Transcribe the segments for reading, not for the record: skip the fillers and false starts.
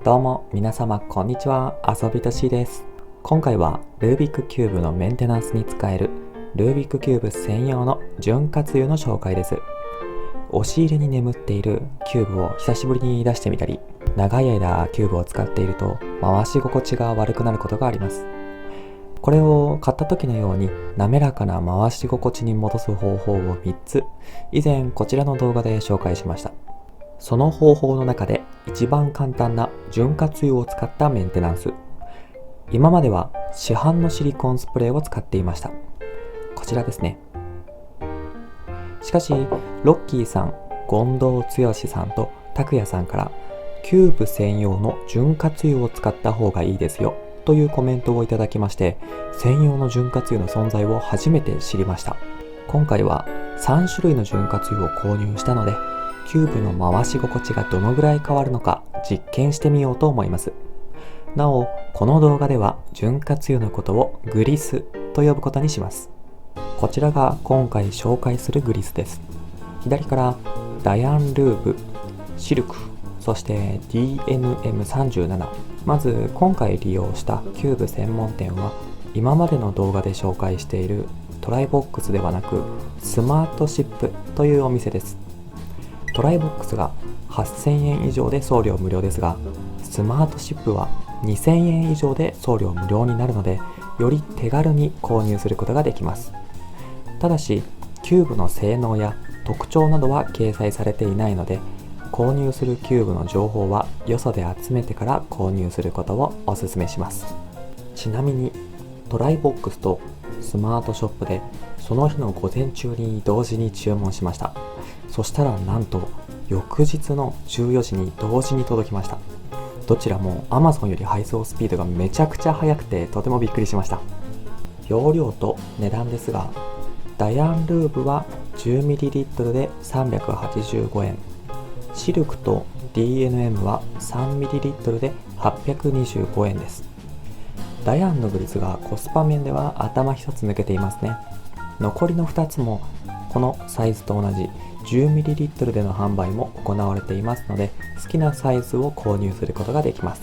どうも皆様こんにちは、遊びとしです。今回はルービックキューブのメンテナンスに使えるルービックキューブ専用の潤滑油の紹介です。押し入れに眠っているキューブを久しぶりに出してみたり、長い間キューブを使っていると回し心地が悪くなることがあります。これを買った時のように滑らかな回し心地に戻す方法を3つ以前こちらの動画で紹介しました。その方法の中で一番簡単な潤滑油を使ったメンテナンス。今までは市販のシリコンスプレーを使っていました。こちらですね。しかしロッキーさん、権藤剛さんと拓也さんからキューブ専用の潤滑油を使った方がいいですよというコメントをいただきまして、専用の潤滑油の存在を初めて知りました。今回は3種類の潤滑油を購入したので、キューブの回し心地がどのぐらい変わるのか実験してみようと思います。なお、この動画では潤滑油のことをグリスと呼ぶことにします。こちらが今回紹介するグリスです。左からダヤンルーブ、シルク、そして DNM37。まず今回利用したキューブ専門店は今までの動画で紹介しているトライボックスではなくスマートシップというお店です。トライボックスが8000円以上で送料無料ですが、スマートシップは2000円以上で送料無料になるので、より手軽に購入することができます。ただし、キューブの性能や特徴などは掲載されていないので、購入するキューブの情報はよそで集めてから購入することをお勧めします。ちなみに、トライボックスとスマートショップでその日の午前中に同時に注文しました。そしたらなんと翌日の14時に同時に届きました。どちらも Amazon より配送スピードがめちゃくちゃ速くてとてもびっくりしました。容量と値段ですが、ダヤンルーブは 10ml で385円、シルクと DNM は 3ml で825円です。ダヤンのグリスがコスパ面では頭一つ抜けていますね。残りの2つもこのサイズと同じ 10ml での販売も行われていますので、好きなサイズを購入することができます。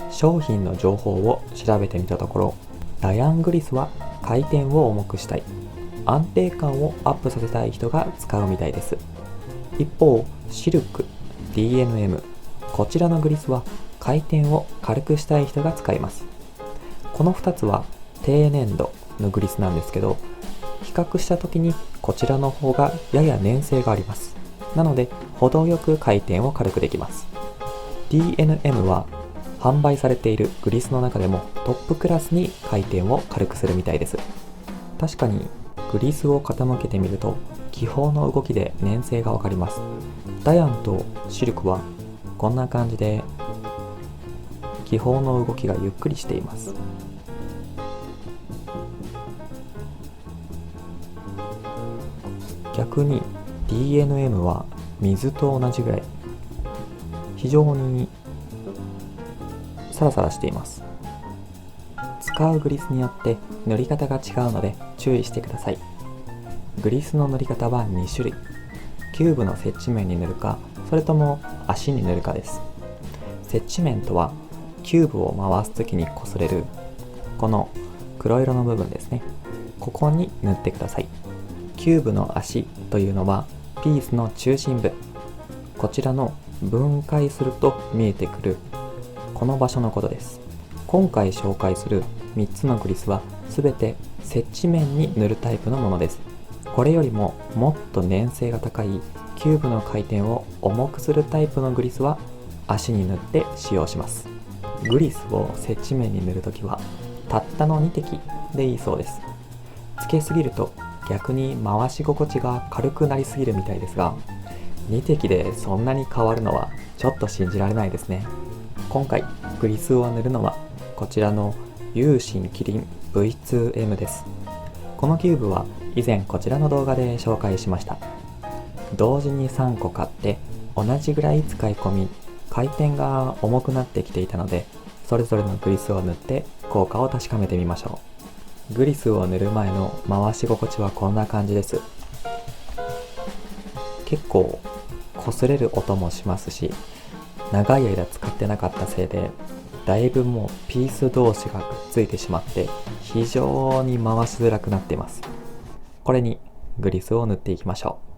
商品の情報を調べてみたところ、ダヤングリスは回転を重くしたい、安定感をアップさせたい人が使うみたいです。一方、シルク、DNM、こちらのグリスは回転を軽くしたい人が使います。この2つは低粘度のグリスなんですけど、比較した時にこちらの方がやや粘性があります。なので程よく回転を軽くできます。 DNM は販売されているグリスの中でもトップクラスに回転を軽くするみたいです。確かにグリスを傾けてみると気泡の動きで粘性がわかります。ダヤンとシルクはこんな感じで気泡の動きがゆっくりしています。逆に DNM は水と同じぐらい非常にサラサラしています。使うグリスによって塗り方が違うので注意してください。グリスの塗り方は2種類。キューブの接地面に塗るか、それとも足に塗るかです。接地面とはキューブを回すときに擦れるこの黒色の部分ですね。ここに塗ってください。キューブの足というのはピースの中心部、こちらの分解すると見えてくるこの場所のことです。今回紹介する3つのグリスはすべて接地面に塗るタイプのものです。これよりももっと粘性が高いキューブの回転を重くするタイプのグリスは足に塗って使用します。グリスを接地面に塗るときはたったの2滴でいいそうです。つけすぎると逆に回し心地が軽くなりすぎるみたいですが、2滴でそんなに変わるのはちょっと信じられないですね。今回グリスを塗るのはこちらのユーシンキリン V2M です。このキューブは以前こちらの動画で紹介しました。同時に3個買って同じぐらい使い込み、回転が重くなってきていたので、それぞれのグリスを塗って効果を確かめてみましょう。グリスを塗る前の回し心地はこんな感じです。結構擦れる音もしますし、長い間使ってなかったせいで、だいぶもうピース同士がくっついてしまって非常に回しづらくなっています。これにグリスを塗っていきましょう。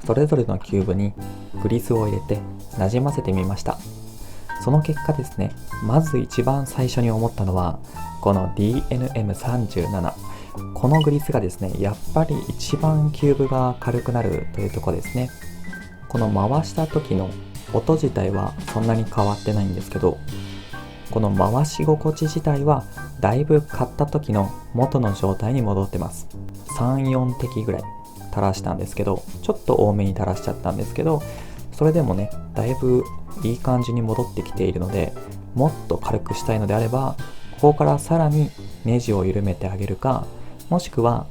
それぞれのキューブにグリスを入れてなじませてみました。その結果ですね、まず一番最初に思ったのはこの DNM37、 このグリスがですね、やっぱり一番キューブが軽くなるというところですね。この回した時の音自体はそんなに変わってないんですけど、この回し心地自体はだいぶ買った時の元の状態に戻ってます。3、4滴ぐらい垂らしたんですけど、ちょっと多めに垂らしちゃったんですけど、それでもね、だいぶいい感じに戻ってきているので、もっと軽くしたいのであれば、ここからさらにネジを緩めてあげるか、もしくは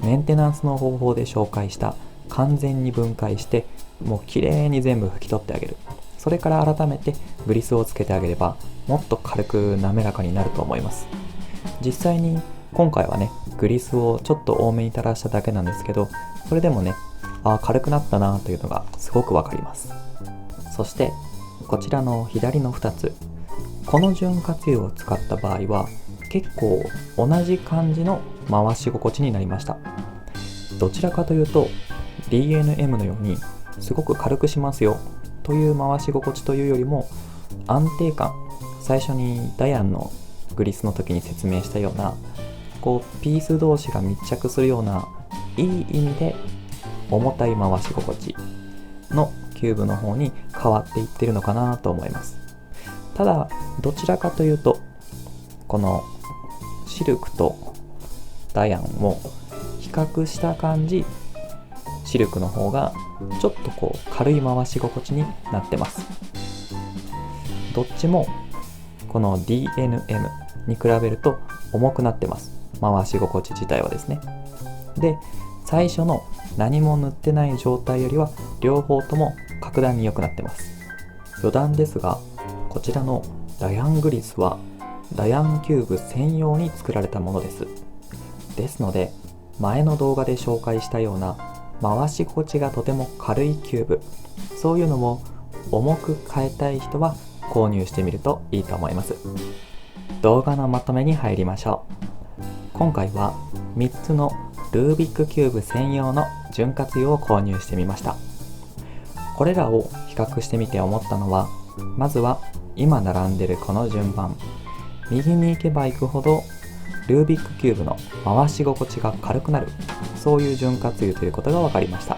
メンテナンスの方法で紹介した完全に分解してもう綺麗に全部拭き取ってあげる、それから改めてグリスをつけてあげればもっと軽く滑らかになると思います。実際に今回はね、グリスをちょっと多めに垂らしただけなんですけど、それでもね、軽くなったなというのがすごくわかります。そしてこちらの左の2つ、この潤滑油を使った場合は結構同じ感じの回し心地になりました。どちらかというと DNM のようにすごく軽くしますよという回し心地というよりも、安定感、最初にダヤンのグリスの時に説明したようなこうピース同士が密着するようないい意味で重たい回し心地のキューブの方に変わっていってるのかなと思います。ただどちらかというとこのシルクとダヤンを比較した感じ、シルクの方がちょっとこう軽い回し心地になってます。どっちもこの DNM に比べると重くなってます、回し心地自体はですね。で、最初の何も塗ってない状態よりは両方とも格段に良くなってます。余談ですが、こちらのダヤングリスはダヤンキューブ専用に作られたものです。ですので、前の動画で紹介したような回し心地がとても軽いキューブ、そういうのも重く変えたい人は購入してみるといいと思います。動画のまとめに入りましょう。今回は3つのルービックキューブ専用の潤滑油を購入してみました。これらを比較してみて思ったのは、まずは今並んでるこの順番、右に行けば行くほどルービックキューブの回し心地が軽くなる、そういう潤滑油ということが分かりました。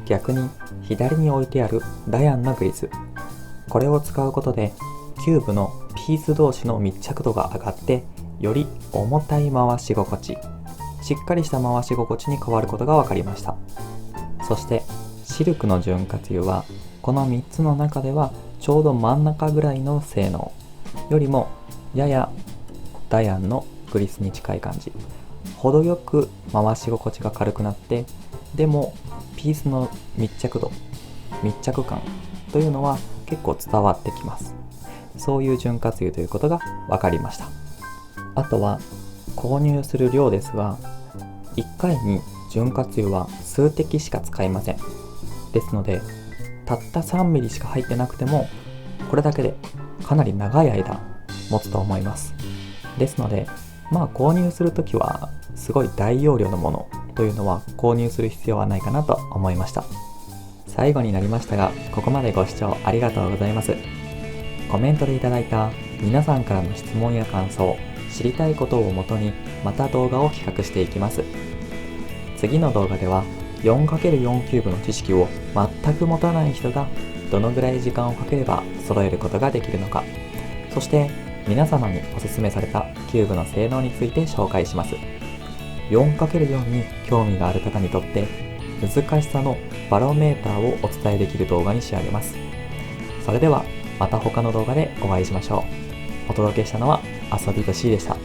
逆に左に置いてあるダヤンのグリス、これを使うことでキューブのピース同士の密着度が上がってより重たい回し心地、しっかりした回し心地に変わることが分かりました。そしてシルクの潤滑油はこの3つの中ではちょうど真ん中ぐらいの性能よりもややダヤンのグリスに近い感じ、程よく回し心地が軽くなって、でもピースの密着度、密着感というのは結構伝わってきます。そういう潤滑油ということが分かりました。あとは購入する量ですが、1回に潤滑油は数滴しか使いません。ですのでたった3ミリしか入ってなくてもこれだけでかなり長い間持つと思います。ですので購入するときはすごい大容量のものというのは購入する必要はないかなと思いました。最後になりましたが、ここまでご視聴ありがとうございます。コメントでいただいた皆さんからの質問や感想、知りたいことをもとにまた動画を企画していきます。次の動画では 4×4 キューブの知識を全く持たない人がどのぐらい時間をかければ揃えることができるのか、そして皆様におすすめされたキューブの性能について紹介します。4×4 に興味がある方にとって難しさのバロメーターをお伝えできる動画に仕上げます。それではまた他の動画でお会いしましょう。お届けしたのは遊びと C でした。